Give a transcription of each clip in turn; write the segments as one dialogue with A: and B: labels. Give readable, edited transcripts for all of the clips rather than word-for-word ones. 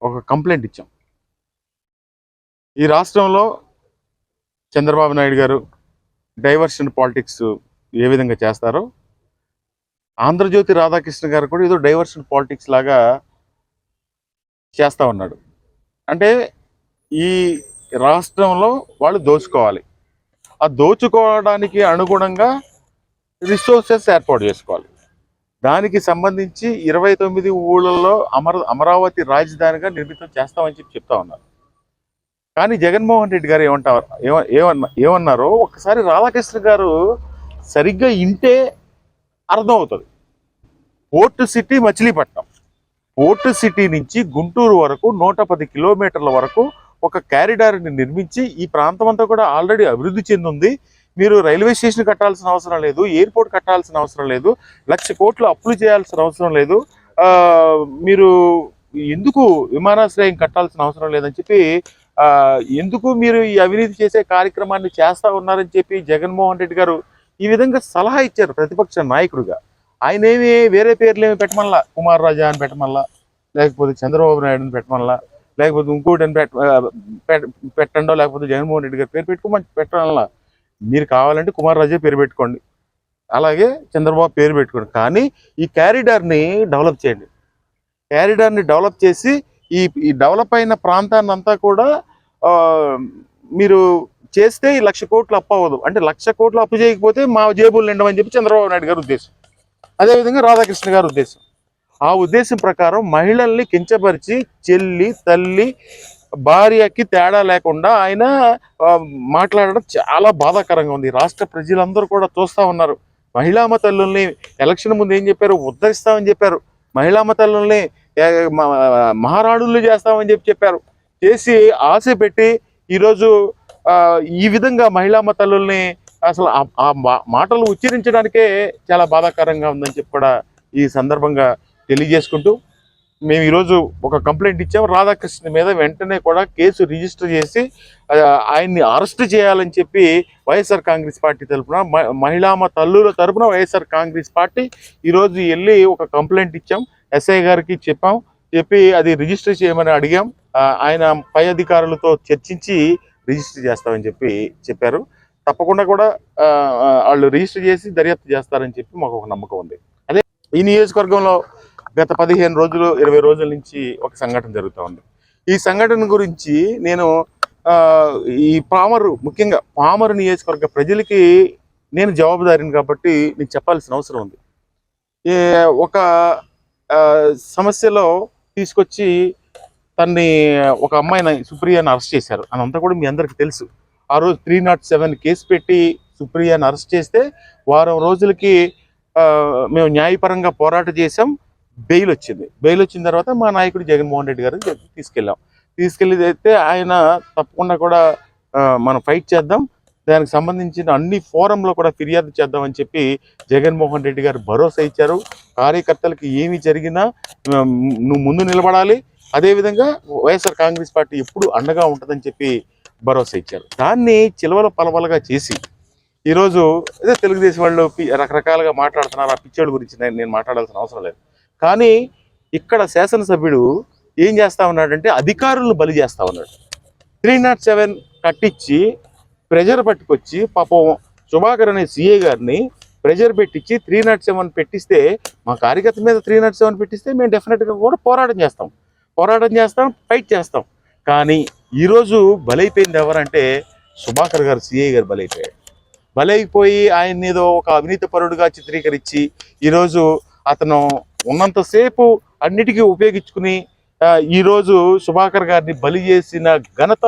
A: ఒక కంప్లైంట్ ఇచ్చాం. ఈ రాష్ట్రంలో చంద్రబాబు నాయుడు గారు డైవర్షన్ పాలిటిక్స్ ఏ విధంగా చేస్తారో, ఆంధ్రజ్యోతి రాధాకృష్ణ గారు కూడా ఏదో డైవర్షన్ పాలిటిక్స్ లాగా చేస్తూ ఉన్నాడు. అంటే ఈ రాష్ట్రంలో వాళ్ళు దోచుకోవాలి, ఆ దోచుకోవడానికి అనుగుణంగా రిసోర్సెస్ ఏర్పాటు చేసుకోవాలి. దానికి సంబంధించి 29 ఊళ్ళల్లో అమరావతి రాజధానిగా నిర్మితం చేస్తామని చెప్తా ఉన్నారు. కానీ జగన్మోహన్ రెడ్డి గారు ఏమన్నారో ఒకసారి రాధాకృష్ణ గారు సరిగ్గా ఇంటే అర్థమవుతుంది. Port city Machilipatnam, port city నుంచి గుంటూరు వరకు 110 కిలోమీటర్ల వరకు ఒక క్యారిడార్ని నిర్మించి ఈ ప్రాంతం అంతా కూడా ఆల్రెడీ అభివృద్ధి చెందింది. మీరు రైల్వే స్టేషన్ కట్టాల్సిన అవసరం లేదు, ఎయిర్పోర్ట్ కట్టాల్సిన అవసరం లేదు, 1,00,000 కోట్లు అప్పులు చేయాల్సిన అవసరం లేదు, మీరు ఎందుకు విమానాశ్రయం కట్టాల్సిన అవసరం లేదని చెప్పి, ఎందుకు మీరు ఈ అవినీతి చేసే కార్యక్రమాన్ని చేస్తా ఉన్నారని చెప్పి జగన్మోహన్ రెడ్డి గారు ఈ విధంగా సలహా ఇచ్చారు ప్రతిపక్ష నాయకుడిగా. ఆయన ఏమి వేరే పేర్లు ఏమి పెట్టమల్లా, కుమార్ రాజా అని పెట్టమల్లా, లేకపోతే చంద్రబాబు నాయుడుని పెట్టమల్లా, లేకపోతే ఇంకోటి అని పెట్టండో, లేకపోతే జగన్మోహన్ రెడ్డి గారు పేరు పెట్టుకోమని పెట్టమల్లా. మీరు కావాలంటే కుమార్ రాజా పేరు పెట్టుకోండి, అలాగే చంద్రబాబు పేరు పెట్టుకోండి, కానీ ఈ క్యారిడార్ని డెవలప్ చేయండి. క్యారిడార్ని డెవలప్ చేసి ఈ డెవలప్ అయిన ప్రాంతాన్ని అంతా కూడా మీరు చేస్తే ఈ 1,00,000 కోట్లు అప్పు అవ్వదు. అంటే 1,00,000 కోట్లు అప్పు చేయకపోతే మా జేబులు నిండమని చెప్పి చంద్రబాబు నాయుడు గారి ఉద్దేశం. అదేవిధంగా రాధాకృష్ణ గారి ఉద్దేశం. ఆ ఉద్దేశం ప్రకారం మహిళల్ని కించపరిచి చెల్లి, తల్లి, భార్యకి తేడా లేకుండా ఆయన మాట్లాడడం చాలా బాధాకరంగా ఉంది. రాష్ట్ర ప్రజలందరూ కూడా చూస్తూ ఉన్నారు. మహిళామ తల్లుల్ని ఎలక్షన్ ముందు ఏం చెప్పారు? ఉద్ధరిస్తామని చెప్పారు. మహిళామ తల్లుల్ని మహారాణుల్ని చేస్తామని చెప్పారు. చేసి ఆశ పెట్టి ఈరోజు ఈ విధంగా మహిళామ తల్లుల్ని అసలు ఆ మాటలు ఉచ్చరించడానికే చాలా బాధాకరంగా ఉందని చెప్పి కూడా ఈ సందర్భంగా తెలియజేసుకుంటూ, మేము ఈరోజు ఒక కంప్లైంట్ ఇచ్చాము. రాధాకృష్ణ మీద వెంటనే కూడా కేసు రిజిస్టర్ చేసి ఆయన్ని అరెస్ట్ చేయాలని చెప్పి వైఎస్ఆర్ కాంగ్రెస్ పార్టీ తరఫున, మహిళామ తల్లుల తరఫున వైఎస్ఆర్ కాంగ్రెస్ పార్టీ ఈరోజు వెళ్ళి ఒక కంప్లైంట్ ఇచ్చాం. ఎస్ఐ గారికి చెప్పి అది రిజిస్టర్ చేయమని అడిగాం. ఆయన పై అధికారులతో చర్చించి రిజిస్టర్ చేస్తామని చెప్పారు. తప్పకుండా కూడా వాళ్ళు రిజిస్టర్ చేసి దర్యాప్తు చేస్తారని చెప్పి మాకు ఒక నమ్మకం ఉంది. అదే ఈ నియోజకవర్గంలో గత 15 రోజులు 20 రోజుల నుంచి ఒక సంఘటన జరుగుతూ ఉంది. ఈ సంఘటన గురించి నేను ఈ ముఖ్యంగా పామరు నియోజకవర్గ ప్రజలకి నేను జవాబుదారిని కాబట్టి నేను చెప్పాల్సిన అవసరం ఉంది. ఒక సమస్యలో తీసుకొచ్చి తన్ని ఒక అమ్మాయిని సుప్రియాని అరెస్ట్ చేశారు. అదంతా కూడా మీ అందరికీ తెలుసు. ఆ రోజు 307 కేసు పెట్టి సుప్రియాని అరెస్ట్ చేస్తే వారం రోజులకి మేము న్యాయపరంగా పోరాటం చేసాం. బెయిల్ వచ్చింది. బెయిల్ వచ్చిన తర్వాత మా నాయకుడు జగన్మోహన్ రెడ్డి గారిని తీసుకెళ్ళి ఆయన తప్పకుండా కూడా మనం ఫైట్ చేద్దాం, దానికి సంబంధించిన అన్ని ఫోరంలో కూడా ఫిర్యాదు చేద్దామని చెప్పి జగన్మోహన్ రెడ్డి గారు భరోసా ఇచ్చారు. కార్యకర్తలకు ఏమి జరిగినా నువ్వు ముందు నిలబడాలి, అదేవిధంగా వైఎస్ఆర్ కాంగ్రెస్ పార్టీ ఎప్పుడు అండగా ఉంటుందని చెప్పి భరోసా ఇచ్చారు. దాన్ని చిలవల పలవలుగా చేసి ఈరోజు అదే తెలుగుదేశం వాళ్ళు రకరకాలుగా మాట్లాడుతున్నారు. ఆ పిచ్చోళ్ళ గురించి నేను మాట్లాడాల్సిన అవసరం లేదు. కానీ ఇక్కడ శాసనసభ్యుడు ఏం చేస్తా ఉన్నాడంటే అధికారులను బలి చేస్తా ఉన్నాడు. 307 కట్టించి ప్రెజర్ పట్టుకొచ్చి పాపం సుభాకర్ అనే సిఏ గారిని ప్రెజర్ పెట్టించి 307 పెట్టిస్తే, మా కార్యకర్త మీద 307 పెట్టిస్తే మేము డెఫినెట్గా కూడా పోరాటం చేస్తాం, ఫైట్ చేస్తాం. కానీ ఈరోజు బలైపోయింది ఎవరంటే సుభాకర్ గారు, సిఐ గారు బలైపోయి ఆయన ఏదో ఒక అవినీతి పరుడుగా చిత్రీకరించి ఈరోజు అతను ఉన్నంతసేపు అన్నిటికీ ఉపయోగించుకుని ఈరోజు సుభాకర్ గారిని బలి చేసిన ఘనత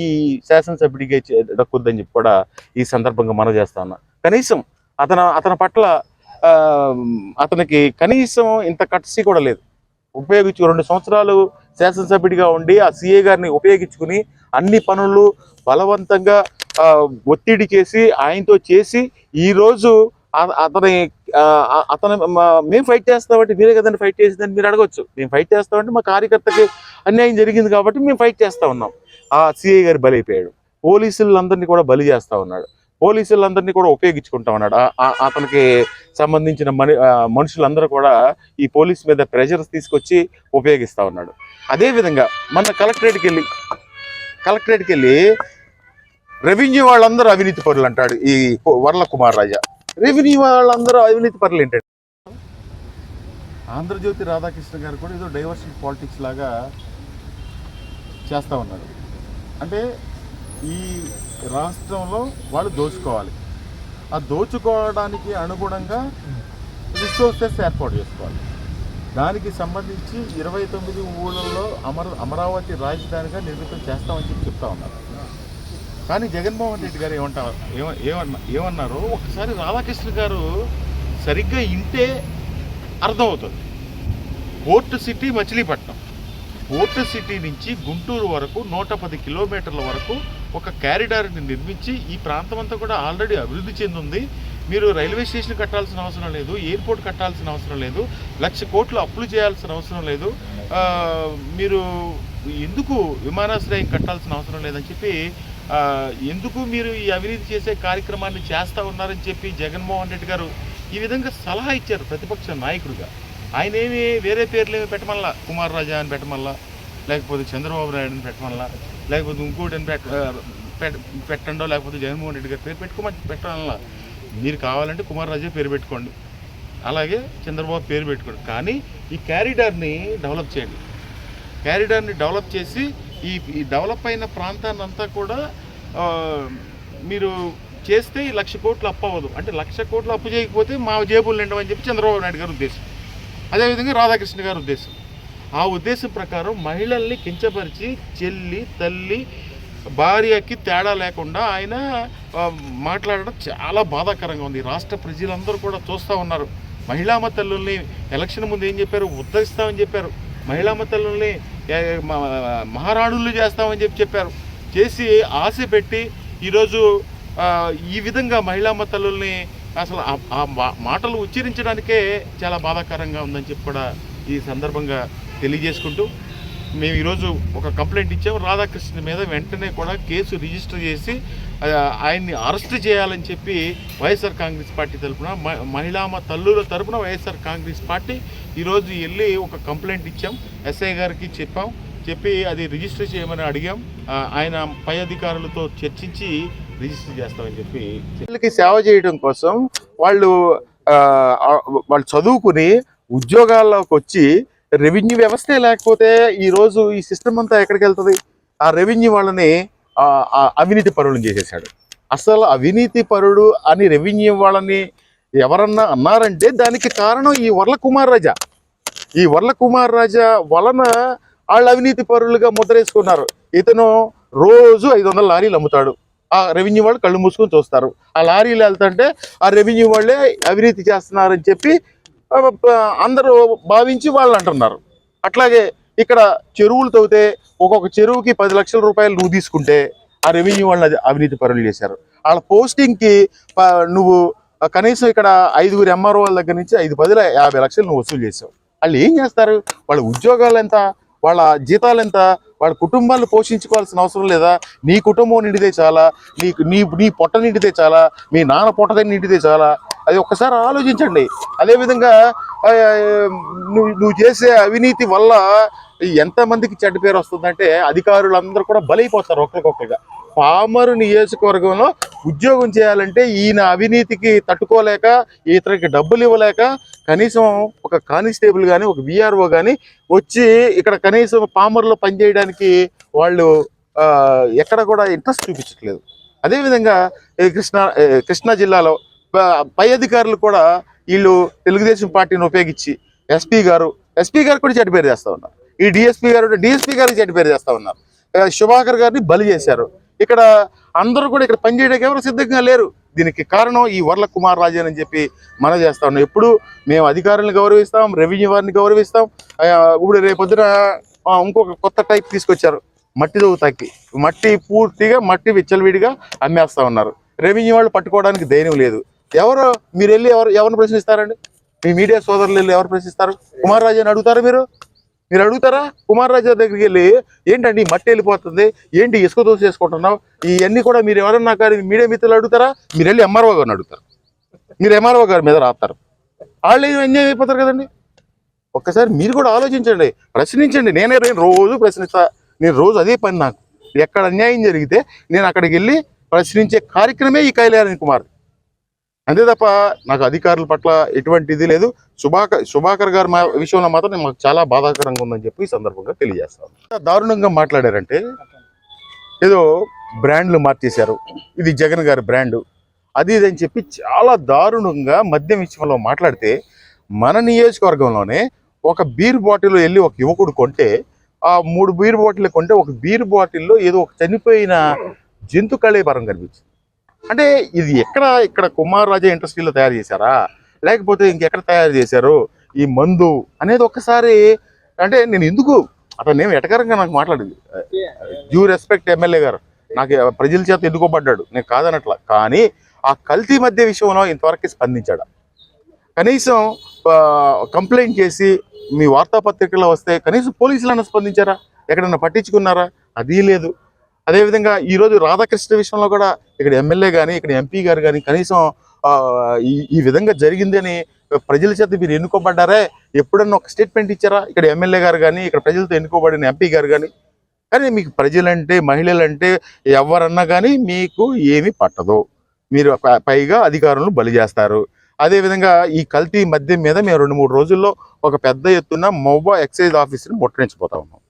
A: ఈ శాసనసభ్యుడికి దక్కుద్దని చెప్పి కూడా ఈ సందర్భంగా మనం చేస్తా ఉన్నా. కనీసం అతని పట్ల అతనికి కనీసం ఇంత కట్సి కూడా లేదు. 2 సంవత్సరాలు శాసనసభ్యుడిగా ఉండి ఆ సిఏ గారిని ఉపయోగించుకుని అన్ని పనులు బలవంతంగా ఒత్తిడి చేసి ఆయనతో చేసి ఈరోజు అతను మేము ఫైట్ చేస్తామంటే మీరే కదండి ఫైట్ చేసిందని మీరు అడగవచ్చు. మేము ఫైట్ చేస్తామంటే మా కార్యకర్తకి అన్యాయం జరిగింది కాబట్టి మేము ఫైట్ చేస్తూ ఉన్నాం. ఆ సిఐ గారు బలైపోయాడు. పోలీసులందరినీ కూడా బలి చేస్తూ ఉన్నాడు. పోలీసులందరినీ కూడా ఉపయోగించుకుంటా ఉన్నాడు. అతనికి సంబంధించిన మనుషులందరూ కూడా ఈ పోలీస్ మీద ప్రెషర్స్ తీసుకొచ్చి ఉపయోగిస్తూ ఉన్నాడు. అదేవిధంగా మన కలెక్టరేట్కి వెళ్ళి రెవెన్యూ వాళ్ళందరూ అవినీతి పరులు అంటాడు ఈ వర్ల కుమార్ రాజా. రెవెన్యూ వాళ్ళందరూ అవినీతి పరులు ఏంటంటే, ఆంధ్రజ్యోతి రాధాకృష్ణ గారు కూడా ఏదో డైవర్షన్ పాలిటిక్స్ లాగా చేస్తూ ఉన్నారు. అంటే ఈ రాష్ట్రంలో వాళ్ళు దోచుకోవాలి, ఆ దోచుకోవడానికి అనుగుణంగా రిసోర్సెస్ ఏర్పాటు చేసుకోవాలి. దానికి సంబంధించి 29 ఊళ్ళల్లో అమరావతి రాజధానిగా నిర్మితం చేస్తామని చెప్పి చెప్తా ఉన్నారు. కానీ జగన్మోహన్ రెడ్డి గారు ఏమన్నారో ఒకసారి రాధాకృష్ణ గారు సరిగ్గా ఇంటే అర్థమవుతుంది. Port city Machilipatnam, port city నుంచి గుంటూరు వరకు 110 కిలోమీటర్ల వరకు ఒక క్యారిడార్ని నిర్మించి ఈ ప్రాంతం అంతా కూడా ఆల్రెడీ అభివృద్ధి చెందింది. మీరు రైల్వే స్టేషన్ కట్టాల్సిన అవసరం లేదు, ఎయిర్పోర్ట్ కట్టాల్సిన అవసరం లేదు, 1,00,000 కోట్లు అప్పులు చేయాల్సిన అవసరం లేదు, మీరు ఎందుకు విమానాశ్రయం కట్టాల్సిన అవసరం లేదని చెప్పి, ఎందుకు మీరు ఈ అవినీతి చేసే కార్యక్రమాన్ని చేస్తూ ఉన్నారని చెప్పి జగన్మోహన్ రెడ్డి గారు ఈ విధంగా సలహా ఇచ్చారు ప్రతిపక్ష నాయకుడిగా. ఆయన ఏమి వేరే పేర్లు ఏమి పెట్టమల్లా, కుమార్ రాజా అని పెట్టమల్లా, లేకపోతే చంద్రబాబు నాయుడుని పెట్టమల్లా, లేకపోతే ఇంకోటి పెట్టండో, లేకపోతే జగన్మోహన్ రెడ్డి గారి పేరు పెట్టమల్లా. మీరు కావాలంటే కుమార్ రాజా పేరు పెట్టుకోండి, అలాగే చంద్రబాబు పేరు పెట్టుకోండి, కానీ ఈ క్యారిడార్ని డెవలప్ చేయండి. క్యారిడార్ని డెవలప్ చేసి ఈ డెవలప్ అయిన ప్రాంతాన్ని అంతా కూడా మీరు చేస్తే 1,00,000 కోట్లు అప్పు అవ్వదు. అంటే 1,00,000 కోట్లు అప్పు చేయకపోతే మా జేబులు నిండవని చెప్పి చంద్రబాబు నాయుడు గారి ఉద్దేశం, అదేవిధంగా రాధాకృష్ణ గారి ఉద్దేశం. ఆ ఉద్దేశం ప్రకారం మహిళల్ని కించపరిచి చెల్లి, తల్లి, భార్యకి తేడా లేకుండా ఆయన మాట్లాడడం చాలా బాధాకరంగా ఉంది. రాష్ట్ర ప్రజలందరూ కూడా చూస్తూ ఉన్నారు. మహిళామ తల్లుల్ని ఎలక్షన్ ముందు ఏం చెప్పారు, ఉద్ధరిస్తామని చెప్పారు. మహిళామ తల్లుల్ని మహారాణులు చేస్తామని చెప్పారు. చేసి ఆశ పెట్టి ఈరోజు ఈ విధంగా మహిళామ తల్లుల్ని అసలు ఆ మాటలు ఉచ్చరించడానికే చాలా బాధాకరంగా ఉందని చెప్పి కూడా ఈ సందర్భంగా తెలియజేసుకుంటూ, మేము ఈరోజు ఒక కంప్లైంట్ ఇచ్చాము. రాధాకృష్ణ మీద వెంటనే కూడా కేసు రిజిస్టర్ చేసి ఆయన్ని అరెస్ట్ చేయాలని చెప్పి వైఎస్ఆర్ కాంగ్రెస్ పార్టీ తరఫున, మహిళామ తల్లుల తరఫున వైఎస్ఆర్ కాంగ్రెస్ పార్టీ ఈరోజు వెళ్ళి ఒక కంప్లైంట్ ఇచ్చాం. ఎస్ఐ గారికి చెప్పి అది రిజిస్టర్ చేయమని అడిగాం. ఆయన పై అధికారులతో చర్చించి రిజిస్టర్ చేస్తామని చెప్పి, వీళ్ళకి సేవ చేయడం కోసం వాళ్ళు చదువుకుని ఉద్యోగాల్లోకి వచ్చి రెవెన్యూ వ్యవస్థే లేకపోతే ఈరోజు ఈ సిస్టమ్ అంతా ఎక్కడికి వెళ్తుంది? ఆ రెవెన్యూ వాళ్ళని అవినీతి పరులను చేసేసాడు. అసలు అవినీతి పరుడు అని రెవెన్యూ వాళ్ళని ఎవరన్నా అన్నారంటే దానికి కారణం ఈ వర్ల కుమార్ రాజా. ఈ వర్ల కుమార్ రాజా వలన వాళ్ళు అవినీతి పరులుగా ముద్రేసుకున్నారు. ఇతను రోజు 500 లారీలు అమ్ముతాడు. ఆ రెవెన్యూ వాళ్ళు కళ్ళు మూసుకొని చూస్తారు. ఆ లారీలు వెళ్తుంటే ఆ రెవెన్యూ వాళ్ళే అవినీతి చేస్తున్నారని చెప్పి అందరూ భావించి వాళ్ళు అంటున్నారు. అట్లాగే ఇక్కడ చెరువులు తవ్వితే ఒక్కొక్క చెరువుకి 10 లక్షల రూపాయలు నువ్వు తీసుకుంటే ఆ రెవెన్యూ వాళ్ళని అవినీతి పరులు చేశారు. వాళ్ళ పోస్టింగ్కి నువ్వు కనీసం ఇక్కడ 5 ఎంఆర్ఓ వాళ్ళ దగ్గర నుంచి 5-10 50 లక్షలు నువ్వు వసూలు చేసావు. వాళ్ళు ఏం చేస్తారు? వాళ్ళ ఉద్యోగాలు ఎంత, వాళ్ళ జీతాలు ఎంత, వాళ్ళ కుటుంబాలను పోషించుకోవాల్సిన అవసరం లేదా? నీ కుటుంబం నిండితే చాలా, నీ పొట్ట నిండితే చాలా, మీ నాన్న పొట్ట నిండితే చాలా. అది ఒక్కసారి ఆలోచించండి. అదేవిధంగా నువ్వు చేసే అవినీతి వల్ల ఎంతమందికి చెడ్డ పేరు వస్తుందంటే అధికారులందరూ కూడా బలైపోతారు ఒకరికొకరుగా. పామరు నియోజకవర్గంలో ఉద్యోగం చేయాలంటే ఈయన అవినీతికి తట్టుకోలేక, ఇతనికి డబ్బులు ఇవ్వలేక కనీసం ఒక కానిస్టేబుల్ కానీ ఒక విఆర్ఓ కానీ వచ్చి ఇక్కడ కనీసం పామరులో పనిచేయడానికి వాళ్ళు ఎక్కడ కూడా ఇంట్రెస్ట్ చూపించట్లేదు. అదేవిధంగా కృష్ణా జిల్లాలో పై అధికారులు కూడా వీళ్ళు తెలుగుదేశం పార్టీని ఉపయోగించి ఎస్పీ గారు కూడా చెడ్డ పేరు చేస్తూ ఉన్నారు. ఈ డిఎస్పీ గారికి చెడ్డ పేరు చేస్తూ ఉన్నారు. శుభాకర్ గారిని బలి చేశారు. ఇక్కడ అందరూ కూడా ఇక్కడ పనిచేయడానికి ఎవరు సిద్ధంగా లేరు. దీనికి కారణం ఈ వర్ల కుమార్ రాజా అని చెప్పి మనం చేస్తా ఉన్నాం. ఎప్పుడు మేము అధికారులను గౌరవిస్తాం, రెవెన్యూ వారిని గౌరవిస్తాం. ఇప్పుడు రేపొద్దున ఇంకొక కొత్త టైప్ తీసుకొచ్చారు, మట్టి దవ్వుతాకి. పూర్తిగా మట్టి విచ్చలవిడిగా అమ్మేస్తా ఉన్నారు. రెవెన్యూ వాళ్ళు పట్టుకోవడానికి ధైర్యం లేదు. మీరు వెళ్ళి ఎవరిని ప్రశ్నిస్తారండి? మీ మీడియా సోదరులు వెళ్ళి ఎవరు ప్రశ్నిస్తారు? కుమార్ రాజాని అడుగుతారు మీరు? మీరు అడుగుతారా కుమార్ రాజా దగ్గరికి వెళ్ళి, ఏంటండి మట్టి వెళ్ళిపోతుంది, ఏంటి ఇసుక దోశ చేసుకుంటున్నావు, ఇవన్నీ కూడా మీరు ఎవరన్నా కానీ మీడియా మిత్రులు అడుగుతారా? మీరు వెళ్ళి ఎంఆర్ఓ గారిని అడుగుతారు, మీరు ఎంఆర్ఓ గారి మీద రాస్తారు, వాళ్ళు అన్యాయం అయిపోతారు కదండి. ఒక్కసారి మీరు కూడా ఆలోచించండి, ప్రశ్నించండి. నేను రోజు ప్రశ్నిస్తా, నేను రోజు అదే పని నాకు. ఎక్కడ అన్యాయం జరిగితే నేను అక్కడికి వెళ్ళి ప్రశ్నించే కార్యక్రమే ఈ కళ్యాణ్ కుమార్. అంతే తప్ప నాకు అధికారుల పట్ల ఎటువంటి ఇది లేదు. సుభాకర్ గారి విషయంలో మాత్రం మాకు చాలా బాధాకరంగా ఉందని చెప్పి ఈ సందర్భంగా తెలియజేస్తాను. దారుణంగా మాట్లాడారంటే, ఏదో బ్రాండ్లు మార్చేశారు, ఇది జగన్ గారి బ్రాండు, అది ఇది అని చెప్పి చాలా దారుణంగా మద్యం విషయంలో మాట్లాడితే, మన నియోజకవర్గంలోనే ఒక బీర్ బాటిల్ వెళ్ళి ఒక యువకుడు కొంటే, ఆ 3 బీర్ బాటిల్ కొంటే ఒక బీర్ బాటిల్లో ఏదో ఒక చనిపోయిన జంతు కళేబరం కనిపించింది. అంటే ఇది ఇక్కడ కుమార్ రాజా ఇండస్ట్రీలో తయారు చేశారా, లేకపోతే ఇంకెక్కడ తయారు చేశారు ఈ మందు అనేది ఒక్కసారి. అంటే నేను ఎందుకు అతను ఏమి ఎటకరంగా నాకు మాట్లాడింది, డ్యూ రెస్పెక్ట్ ఎమ్మెల్యే గారు, నాకు ప్రజల చేత ఎన్నుకోబడ్డాడు, నేను కాదనట్లా. కానీ ఆ కల్తీ మధ్య విషయంలో ఇంతవరకు స్పందించాడు. కనీసం కంప్లైంట్ చేసి మీ వార్తాపత్రికల్లో వస్తే కనీసం పోలీసులన్నా స్పందించారా, ఎక్కడన్నా పట్టించుకున్నారా? అది లేదు. అదేవిధంగా ఈరోజు రాధాకృష్ణ విషయంలో కూడా ఇక్కడ ఎమ్మెల్యే కానీ ఇక్కడ ఎంపీ గారు కానీ కనీసం ఈ విధంగా జరిగిందని ప్రజల చేత మీరు ఎన్నుకోబడ్డారే, ఎప్పుడన్నా ఒక స్టేట్మెంట్ ఇచ్చారా? ఇక్కడ ఎమ్మెల్యే గారు కానీ ఇక్కడ ప్రజలతో ఎన్నుకోబడిన ఎంపీ గారు కానీ. కానీ మీకు ప్రజలంటే మహిళలంటే ఎవరన్నా కానీ మీకు ఏమీ పట్టదు, మీరు పైగా అధికారులను బలి చేస్తారు. అదేవిధంగా ఈ కల్తీ మద్యం మీద మేము 2-3 రోజుల్లో ఒక పెద్ద ఎత్తున మొవ్వా ఎక్సైజ్ ఆఫీసుని ముట్టడించిపోతా ఉన్నాం.